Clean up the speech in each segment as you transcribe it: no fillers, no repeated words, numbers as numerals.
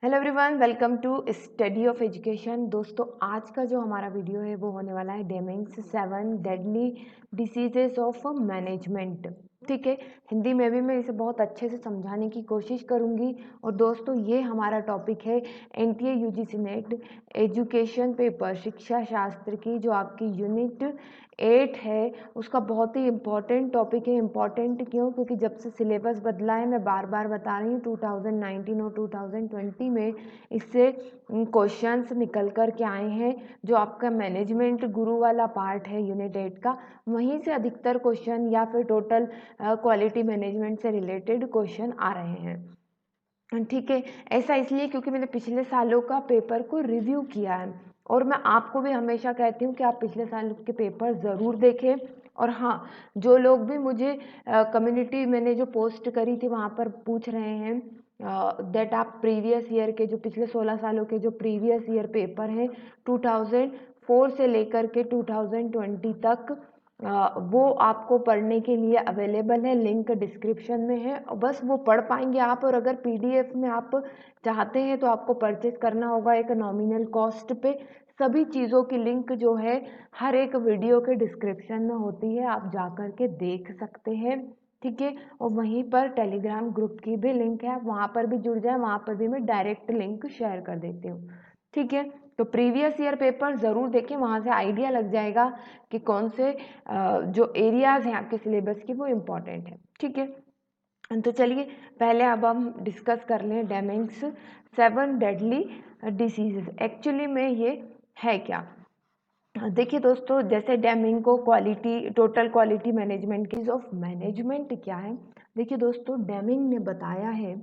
Hello everyone, welcome to study of education. दोस्तों, आज का जो हमारा वीडियो है वो होने वाला है डेमिंग्स 7 डेडली डिसीजेस ऑफ मैनेजमेंट। ठीक है, हिंदी में भी मैं इसे बहुत अच्छे से समझाने की कोशिश करूंगी। और दोस्तों, ये हमारा टॉपिक है NTA UGC net education paper शिक्षा शास्त्र की जो आपकी यूनिट 8 है, उसका बहुत ही इम्पॉर्टेंट टॉपिक है। इम्पॉर्टेंट क्यों? क्योंकि जब से सिलेबस बदला है, मैं बार बार बता रही हूँ, 2019 और 2020 में इससे क्वेश्चंस निकल कर के आए हैं। जो आपका मैनेजमेंट गुरु वाला पार्ट है यूनिट 8 का, वहीं से अधिकतर क्वेश्चन या फिर टोटल क्वालिटी मैनेजमेंट से रिलेटेड क्वेश्चन आ रहे हैं। ठीक है, ऐसा इसलिए क्योंकि मैंने पिछले सालों का पेपर को रिव्यू किया है और मैं आपको भी हमेशा कहती हूँ कि आप पिछले साल के पेपर ज़रूर देखें। और हाँ, जो लोग भी मुझे कम्युनिटी मैंने जो पोस्ट करी थी वहाँ पर पूछ रहे हैं दैट आप प्रीवियस ईयर के जो पिछले 16 सालों के जो प्रीवियस ईयर पेपर हैं 2004 से लेकर के 2020 तक, वो आपको पढ़ने के लिए अवेलेबल है। लिंक डिस्क्रिप्शन में है, बस वो पढ़ पाएंगे आप। और अगर पीडीएफ में आप चाहते हैं तो आपको परचेज करना होगा एक नॉमिनल कॉस्ट पे। सभी चीज़ों की लिंक जो है हर एक वीडियो के डिस्क्रिप्शन में होती है, आप जा कर के देख सकते हैं। ठीक है, और वहीं पर टेलीग्राम ग्रुप की भी लिंक है, आप वहाँ पर भी जुड़ जाए, वहाँ पर भी मैं डायरेक्ट लिंक शेयर कर देती हूँ। ठीक है, तो प्रीवियस ईयर पेपर ज़रूर देखें, वहाँ से आइडिया लग जाएगा कि कौन से जो एरियाज़ हैं आपके सिलेबस की वो इम्पॉर्टेंट है। ठीक है, तो चलिए पहले अब हम डिस्कस कर लें डेमिंग्स 7 डेडली डिसीजेस। एक्चुअली में ये है क्या? देखिए दोस्तों, जैसे डेमिंग को क्वालिटी टोटल क्वालिटी मैनेजमेंट की ऑफ मैनेजमेंट क्या है। देखिए दोस्तों, डेमिंग ने बताया है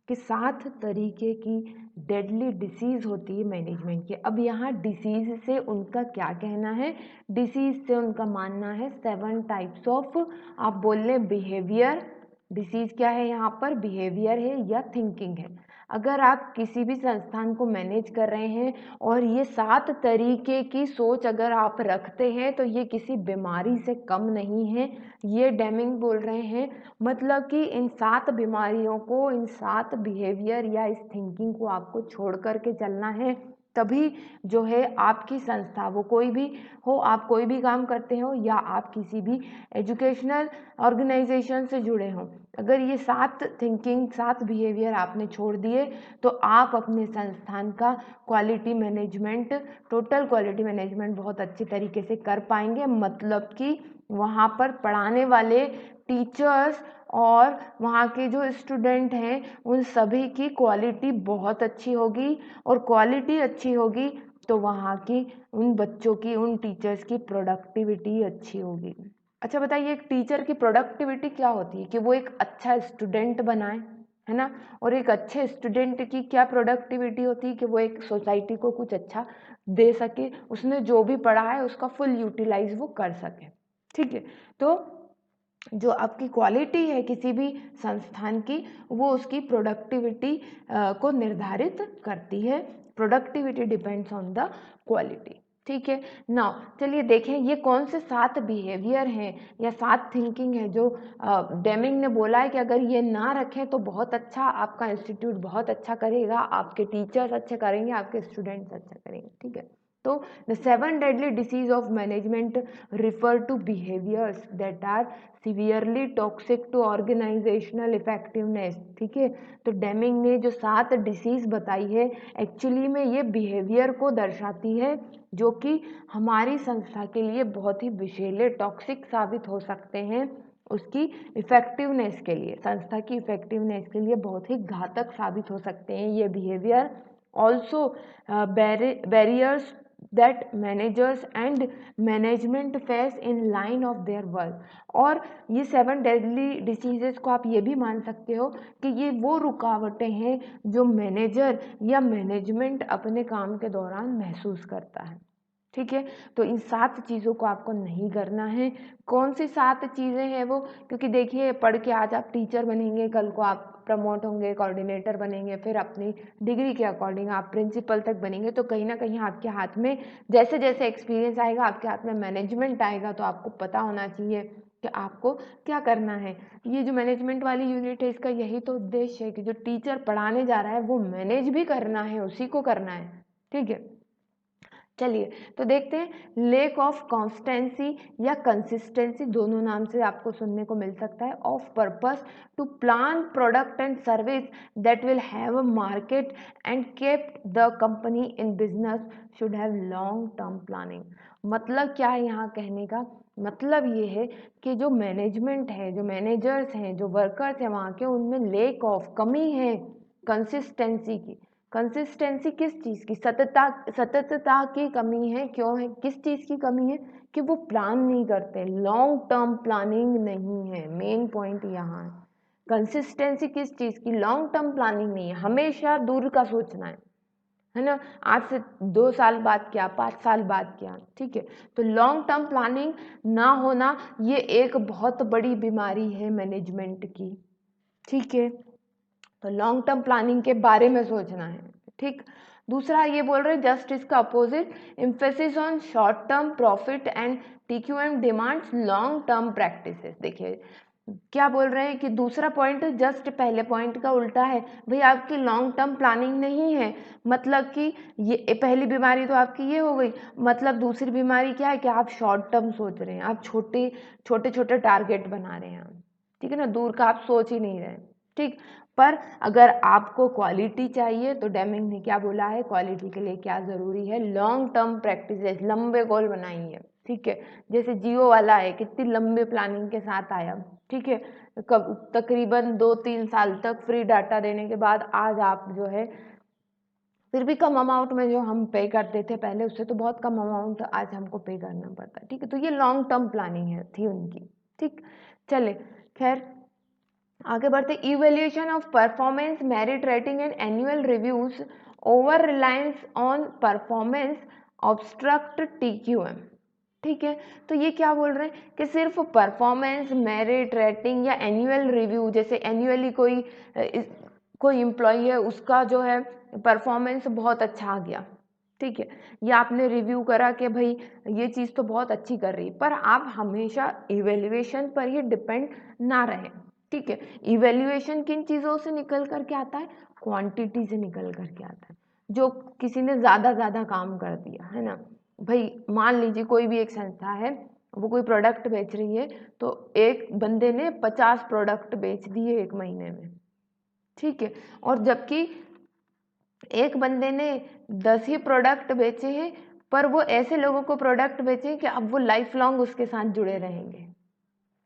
कि 7 तरीके की डेडली डिसीज होती है मैनेजमेंट की। अब यहाँ डिसीज से उनका क्या कहना है? डिसीज से उनका मानना है 7 टाइप्स ऑफ, आप बोल लें बिहेवियर। डिसीज क्या है यहाँ पर? बिहेवियर है या थिंकिंग है। अगर आप किसी भी संस्थान को मैनेज कर रहे हैं और ये 7 तरीके की सोच अगर आप रखते हैं तो ये किसी बीमारी से कम नहीं है। ये डेमिंग बोल रहे हैं, मतलब कि इन 7 बीमारियों को, इन 7 बिहेवियर या इस थिंकिंग को आपको छोड़ करके चलना है। तभी जो है आपकी संस्था, वो कोई भी हो, आप कोई भी काम करते हो या आप किसी भी एजुकेशनल ऑर्गेनाइजेशन से जुड़े हों, अगर ये 7 थिंकिंग 7 बिहेवियर आपने छोड़ दिए तो आप अपने संस्थान का quality management, total quality management बहुत अच्छी तरीके से कर पाएंगे। मतलब कि वहाँ पर पढ़ाने वाले टीचर्स और वहाँ के जो स्टूडेंट हैं उन सभी की क्वालिटी बहुत अच्छी होगी। और क्वालिटी अच्छी होगी तो वहाँ की उन बच्चों की, उन टीचर्स की प्रोडक्टिविटी अच्छी होगी। अच्छा बताइए, एक टीचर की प्रोडक्टिविटी क्या होती है? कि वो एक अच्छा स्टूडेंट बनाए, है ना। और एक अच्छे स्टूडेंट की क्या प्रोडक्टिविटी होती है? कि वो एक सोसाइटी को कुछ अच्छा दे सके, उसने जो भी पढ़ा है उसका फुल यूटिलाइज वो कर सके। ठीक है, तो जो आपकी क्वालिटी है किसी भी संस्थान की, वो उसकी प्रोडक्टिविटी को निर्धारित करती है। Productivity depends on the quality. ठीक है, नाउ चलिए देखें ये कौन से 7 बिहेवियर हैं या 7 थिंकिंग है जो डेमिंग ने बोला है कि अगर ये ना रखें तो बहुत अच्छा, आपका इंस्टीट्यूट बहुत अच्छा करेगा, आपके टीचर्स अच्छे करेंगे, आपके स्टूडेंट्स अच्छा करेंगे। ठीक है, तो the 7 deadly disease of management refer to behaviors that are severely toxic to organizational effectiveness। ठीक है, तो डेमिंग ने जो 7 डिसीज बताई है, एक्चुअली में ये बिहेवियर को दर्शाती है जो कि हमारी संस्था के लिए बहुत ही विषैले, टॉक्सिक साबित हो सकते हैं। उसकी इफेक्टिवनेस के लिए, संस्था की इफेक्टिवनेस के लिए बहुत ही घातक साबित हो सकते हैं ये behaviour. Also barriers that managers and management face in line of their work। और ये 7 deadly diseases को आप ये भी मान सकते हो कि ये वो रुकावटें हैं जो मैनेजर या मैनेजमेंट अपने काम के दौरान महसूस करता है। ठीक है, तो इन 7 चीज़ों को आपको नहीं करना है। कौन सी 7 चीज़ें हैं वो? क्योंकि देखिए, पढ़ के आज आप टीचर बनेंगे, कल को आप प्रमोट होंगे, कोऑर्डिनेटर बनेंगे, फिर अपनी डिग्री के अकॉर्डिंग आप प्रिंसिपल तक बनेंगे। तो कहीं ना कहीं आपके हाथ में जैसे जैसे एक्सपीरियंस आएगा, आपके हाथ में मैनेजमेंट आएगा, तो आपको पता होना चाहिए कि आपको क्या करना है। ये जो मैनेजमेंट वाली यूनिट है इसका यही तो उद्देश्य है कि जो टीचर पढ़ाने जा रहा है वो मैनेज भी करना है, उसी को करना है। ठीक है, चलिए तो देखते हैं। लेक ऑफ कॉन्स्टेंसी या कंसिस्टेंसी, दोनों नाम से आपको सुनने को मिल सकता है। Of purpose to plan product and service that will have a market and keep the company in business should have long term planning. मतलब क्या है यहाँ कहने का, मतलब ये है कि जो मैनेजमेंट है, जो मैनेजर्स हैं, जो वर्कर्स हैं वहाँ के, उनमें लेक ऑफ, कमी है कंसिस्टेंसी की। कंसिस्टेंसी किस चीज़ की, सततता की कमी है। क्यों है, किस चीज़ की कमी है, कि वो प्लान नहीं करते, लॉन्ग टर्म प्लानिंग नहीं है। मेन पॉइंट यहाँ है, कंसिस्टेंसी किस चीज़ की, लॉन्ग टर्म प्लानिंग नहीं है, हमेशा दूर का सोचना है ना। आज से 2 साल बाद क्या, 5 साल बाद क्या। ठीक है, तो लॉन्ग टर्म प्लानिंग ना होना ये एक बहुत बड़ी बीमारी है मैनेजमेंट की। ठीक है, तो लॉन्ग टर्म प्लानिंग के बारे में सोचना है। ठीक, दूसरा ये बोल रहे हैं जस्ट इसका opposite, emphasis on short term profit and TQM demands long term practices. देखिए क्या बोल रहे हैं कि दूसरा पॉइंट जस्ट पहले पॉइंट का उल्टा है। भाई आपकी लॉन्ग टर्म प्लानिंग नहीं है, मतलब कि ये पहली बीमारी तो आपकी ये हो गई। मतलब दूसरी बीमारी क्या है कि आप शॉर्ट टर्म सोच रहे हैं, आप छोटे छोटे टारगेट बना रहे हैं। ठीक है ना, दूर का आप सोच ही नहीं रहे। ठीक, पर अगर आपको क्वालिटी चाहिए तो डेमिंग ने क्या बोला है, क्वालिटी के लिए क्या ज़रूरी है, लॉन्ग टर्म प्रैक्टिसेस, लंबे गोल बनाइए। ठीक है, जैसे जियो वाला है, कितनी लंबे प्लानिंग के साथ आया। ठीक है, तकरीबन 2-3 साल तक फ्री डाटा देने के बाद आज आप जो है फिर भी कम अमाउंट में जो हम पे करते थे पहले, उससे तो बहुत कम अमाउंट आज हमको पे करना पड़ता है। ठीक है, तो ये लॉन्ग टर्म प्लानिंग है थी उनकी। ठीक, चले खैर आगे बढ़ते। Evaluation of performance, merit rating and annual reviews, over reliance on performance obstruct TQM. ठीक है, तो ये क्या बोल रहे हैं कि सिर्फ परफॉर्मेंस, मेरिट रेटिंग या एनुअल रिव्यू, जैसे एनुअली कोई एम्प्लॉय है उसका जो है परफॉर्मेंस बहुत अच्छा आ गया। ठीक है, या आपने रिव्यू करा कि भाई ये चीज़ तो बहुत अच्छी कर रही, पर आप हमेशा इवेल्युएशन पर ही डिपेंड ना रहे। ठीक है, इवेल्युएशन किन चीज़ों से निकल कर के आता है, क्वांटिटी से निकल कर के आता है। जो किसी ने ज़्यादा काम कर दिया है ना, भाई मान लीजिए कोई भी एक संस्था है, वो कोई प्रोडक्ट बेच रही है, तो एक बंदे ने 50 प्रोडक्ट बेच दिए 1 महीने में। ठीक है, और जबकि एक बंदे ने 10 ही प्रोडक्ट बेचे हैं, पर वो ऐसे लोगों को प्रोडक्ट बेचे हैं कि अब वो लाइफ लॉन्ग उसके साथ जुड़े रहेंगे।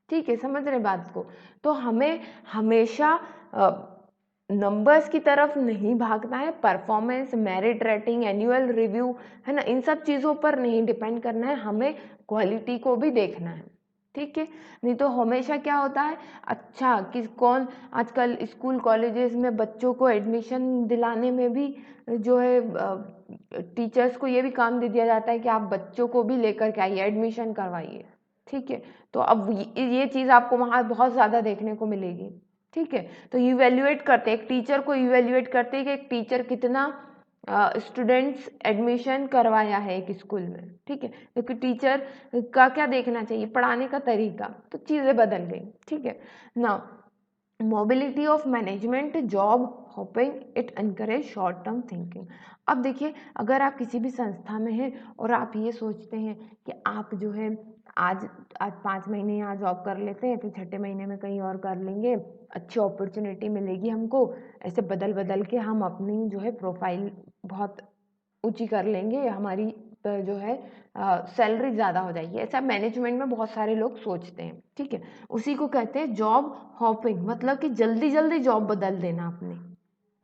ठीक है, समझ रहे बात को। तो हमें हमेशा नंबर्स की तरफ नहीं भागना है, performance, merit rating, annual review है ना, इन सब चीज़ों पर नहीं डिपेंड करना है, हमें क्वालिटी को भी देखना है। ठीक है, नहीं तो हमेशा क्या होता है, अच्छा किस कौन आजकल स्कूल कॉलेजेस में बच्चों को एडमिशन दिलाने में भी जो है टीचर्स को ये भी काम दे दिया जाता है कि आप बच्चों को भी लेकर के आइए, एडमिशन करवाइए। ठीक है, तो अब ये चीज़ आपको वहाँ बहुत ज़्यादा देखने को मिलेगी। ठीक है, तो इवेल्युएट करते, एक टीचर को इवेल्युएट करते हैं कि एक टीचर कितना स्टूडेंट्स एडमिशन करवाया है एक स्कूल में। ठीक है, क्योंकि टीचर का क्या देखना चाहिए, पढ़ाने का तरीका, तो चीज़ें बदल गई। ठीक है ना, mobility of management, job hopping, it encourage short term thinking. अब देखिए, अगर आप किसी भी संस्था में हैं और आप ये सोचते हैं कि आप जो है आज आज 5 महीने यहाँ जॉब कर लेते हैं, फिर छठे महीने में कहीं और कर लेंगे, अच्छी अपॉर्चुनिटी मिलेगी हमको, ऐसे बदल बदल के हम अपनी जो है प्रोफाइल बहुत ऊंची कर लेंगे, हमारी जो है सैलरी ज़्यादा हो जाएगी, ऐसा मैनेजमेंट में बहुत सारे लोग सोचते हैं। ठीक है, उसी को कहते हैं जॉब हॉपिंग, मतलब कि जल्दी जल्दी जॉब बदल देना अपने।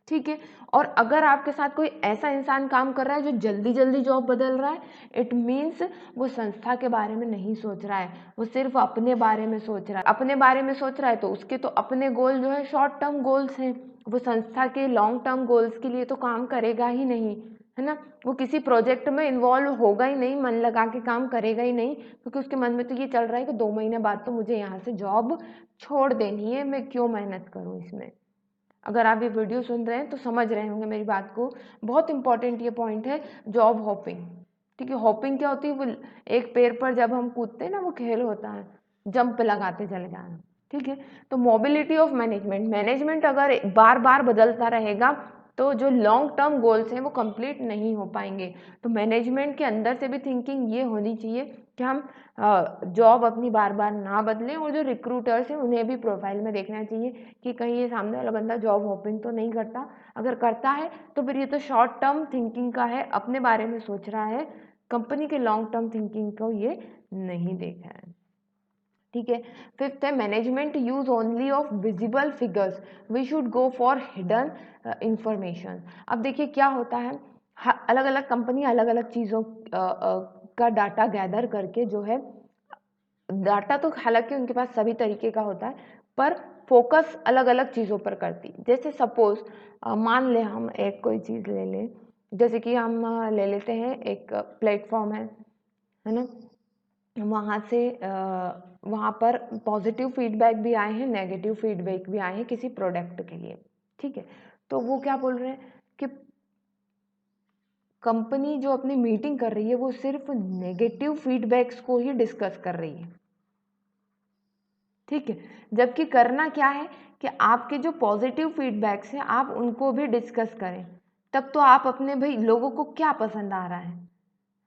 ठीक है, और अगर आपके साथ कोई ऐसा इंसान काम कर रहा है जो जल्दी जल्दी जॉब बदल रहा है, इट मीन्स वो संस्था के बारे में नहीं सोच रहा है, वो सिर्फ अपने बारे में सोच रहा है। अपने बारे में सोच रहा है तो उसके तो अपने गोल जो है शॉर्ट टर्म गोल्स हैं, वो संस्था के लॉन्ग टर्म गोल्स के लिए तो काम करेगा ही नहीं, है ना। वो किसी प्रोजेक्ट में इन्वॉल्व होगा ही नहीं, मन लगा के काम करेगा ही नहीं, क्योंकि उसके मन में तो ये चल रहा है कि 2 महीने बाद तो मुझे यहाँ से जॉब छोड़ देनी है, मैं क्यों मेहनत करूँ इसमें। अगर आप ये वीडियो सुन रहे हैं तो समझ रहे होंगे मेरी बात को, बहुत इंपॉर्टेंट ये पॉइंट है, जॉब हॉपिंग। ठीक है, हॉपिंग क्या होती है, वो एक पैर पर जब हम कूदते हैं ना, वो खेल होता है, जंप लगाते चले जाना, ठीक है। तो मोबिलिटी ऑफ मैनेजमेंट, मैनेजमेंट अगर बार बार बदलता रहेगा तो जो लॉन्ग टर्म गोल्स हैं वो कंप्लीट नहीं हो पाएंगे। तो मैनेजमेंट के अंदर से भी थिंकिंग ये होनी चाहिए कि हम जॉब अपनी बार बार ना बदलें, और जो रिक्रूटर्स हैं उन्हें भी प्रोफाइल में देखना चाहिए कि कहीं ये सामने वाला बंदा जॉब होपिंग तो नहीं करता। अगर करता है तो फिर ये तो शॉर्ट टर्म थिंकिंग का है, अपने बारे में सोच रहा है, कंपनी के लॉन्ग टर्म थिंकिंग को ये नहीं देख रहा है, ठीक है। फिफ्थ है management use only of visible figures, we should go for hidden information. अब देखिए क्या होता है, अलग अलग कंपनी अलग अलग चीज़ों का डाटा गैदर करके जो है, डाटा तो हालांकि उनके पास सभी तरीके का होता है, पर फोकस अलग अलग चीज़ों पर करती। जैसे सपोज मान ले हम एक कोई चीज़ ले लें, जैसे कि हम ले लेते हैं एक प्लेटफॉर्म है ना, वहाँ से वहाँ पर पॉजिटिव फीडबैक भी आए हैं, नेगेटिव फीडबैक भी आए हैं किसी प्रोडक्ट के लिए, ठीक है। तो वो क्या बोल रहे हैं कि कंपनी जो अपनी मीटिंग कर रही है वो सिर्फ नेगेटिव फीडबैक्स को ही डिस्कस कर रही है, ठीक है। जबकि करना क्या है कि आपके जो पॉजिटिव फीडबैक्स हैं आप उनको भी डिस्कस करें, तब तो आप अपने भाई लोगों को क्या पसंद आ रहा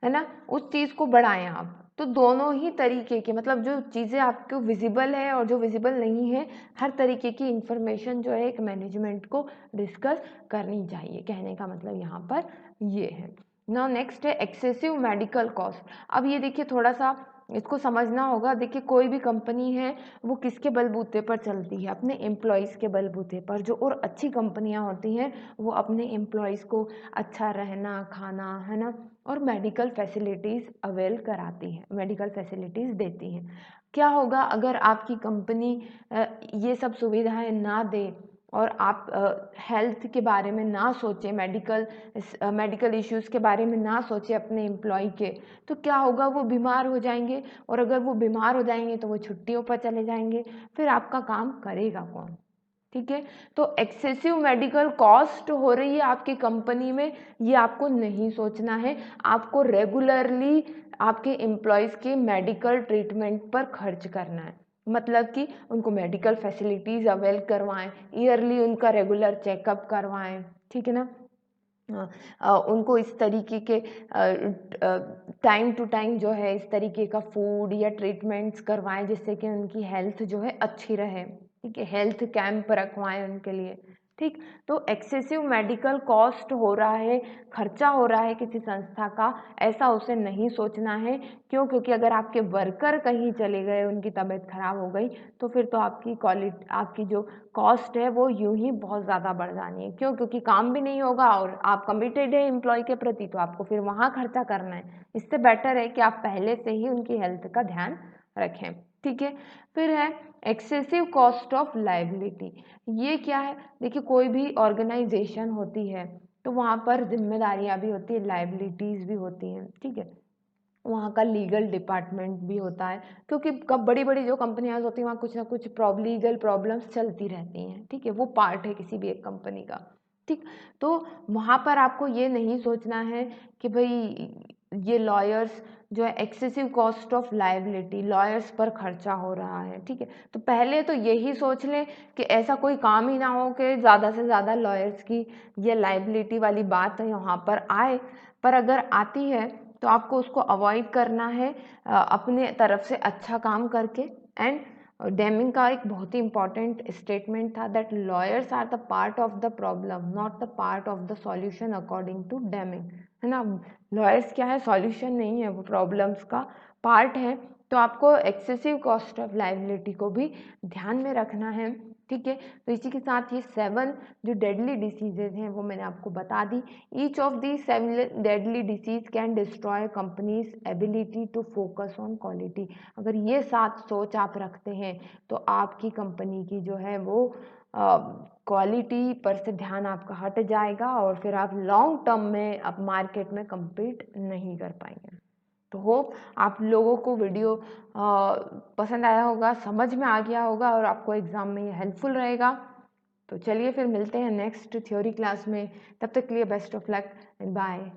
है ना, उस चीज़ को बढ़ाएं आप। तो दोनों ही तरीके की, मतलब जो चीज़ें आपको विजिबल है और जो विजिबल नहीं है, हर तरीके की इंफॉर्मेशन जो है एक मैनेजमेंट को डिस्कस करनी चाहिए, कहने का मतलब यहाँ पर ये है। नाउ नेक्स्ट है एक्सेसिव मेडिकल कॉस्ट। अब ये देखिए थोड़ा सा इसको समझना होगा। देखिए कोई भी कंपनी है वो किसके बलबूते पर चलती है, अपने एम्प्लॉयज़ के बलबूते पर। जो और अच्छी कंपनियां होती हैं वो अपने एम्प्लॉयज़ को अच्छा रहना, खाना, है ना, और मेडिकल फैसिलिटीज़ अवेल कराती हैं, मेडिकल फैसिलिटीज़ देती हैं। क्या होगा अगर आपकी कंपनी ये सब सुविधाएं ना दे और आप हेल्थ के बारे में ना सोचें, मेडिकल इश्यूज़ के बारे में ना सोचें अपने एम्प्लॉय के, तो क्या होगा, वो बीमार हो जाएंगे, और अगर वो बीमार हो जाएंगे तो वो छुट्टियों पर चले जाएंगे, फिर आपका काम करेगा कौन, ठीक है। तो एक्सेसिव मेडिकल कॉस्ट हो रही है आपकी कंपनी में, ये आपको नहीं सोचना है। आपको रेगुलरली आपके एम्प्लॉयज़ के मेडिकल ट्रीटमेंट पर खर्च करना है, मतलब कि उनको मेडिकल फैसिलिटीज़ अवेल करवाएं, ईयरली उनका रेगुलर चेकअप करवाएं, ठीक है ना। उनको इस तरीके के टाइम टू टाइम जो है इस तरीके का फूड या ट्रीटमेंट्स करवाएं जिससे कि उनकी हेल्थ जो है अच्छी रहे, ठीक है। हेल्थ कैंप रखवाएं उनके लिए, ठीक। तो एक्सेसिव मेडिकल कॉस्ट हो रहा है, खर्चा हो रहा है किसी संस्था का, ऐसा उसे नहीं सोचना है। क्यों? क्योंकि अगर आपके वर्कर कहीं चले गए, उनकी तबीयत खराब हो गई, तो फिर तो आपकी क्वालिटी, आपकी जो कॉस्ट है वो यूं ही बहुत ज़्यादा बढ़ जानी है। क्यों? क्योंकि काम भी नहीं होगा और आप कमिटेड है एम्प्लॉय के प्रति, तो आपको फिर वहाँ खर्चा करना है। इससे बेटर है कि आप पहले से ही उनकी हेल्थ का ध्यान रखें, ठीक है। फिर है एक्सेसिव कॉस्ट ऑफ लाइबिलिटी। ये क्या है? देखिए कोई भी ऑर्गेनाइजेशन होती है तो वहाँ पर जिम्मेदारियाँ भी होती है, लाइबिलिटीज़ भी होती हैं, ठीक है। वहाँ का लीगल डिपार्टमेंट भी होता है, क्योंकि कब बड़ी बड़ी जो कंपनियां होती हैं वहाँ कुछ ना कुछ लीगल प्रॉब्लम्स चलती रहती हैं, ठीक है। वो पार्ट है किसी भी एक कंपनी का, ठीक। तो वहाँ पर आपको ये नहीं सोचना है कि भाई ये लॉयर्स जो है excessive cost of liability, lawyers पर खर्चा हो रहा है, ठीक है। तो पहले तो यही सोच लें कि ऐसा कोई काम ही ना हो कि ज़्यादा से ज़्यादा लॉयर्स की ये लाइबिलिटी वाली बात यहाँ पर आए। पर अगर आती है तो आपको उसको अवॉइड करना है अपने तरफ से अच्छा काम करके। एंड डेमिंग का एक बहुत ही इंपॉर्टेंट स्टेटमेंट था that lawyers are the part of the problem not the part of the solution according to Deming, है ना। लॉयर्स क्या है, सॉल्यूशन नहीं है, वो प्रॉब्लम्स का पार्ट है। तो आपको एक्सेसिव कॉस्ट ऑफ लाइबिलिटी को भी ध्यान में रखना है, ठीक है। तो इसी के साथ ये 7 जो डेडली डिसीजेज हैं वो मैंने आपको बता दी। Each of the 7 deadly disease can destroy companies ability to focus on quality. अगर ये 7 सोच आप रखते हैं तो आपकी कंपनी की जो है वो क्वालिटी पर से ध्यान आपका हट जाएगा और फिर आप लॉन्ग टर्म में अब मार्केट में compete नहीं कर पाएंगे। तो होप आप लोगों को वीडियो पसंद आया होगा, समझ में आ गया होगा और आपको एग्ज़ाम में ये हेल्पफुल रहेगा। तो चलिए फिर मिलते हैं नेक्स्ट थ्योरी क्लास में, तब तक के लिए best of luck and bye.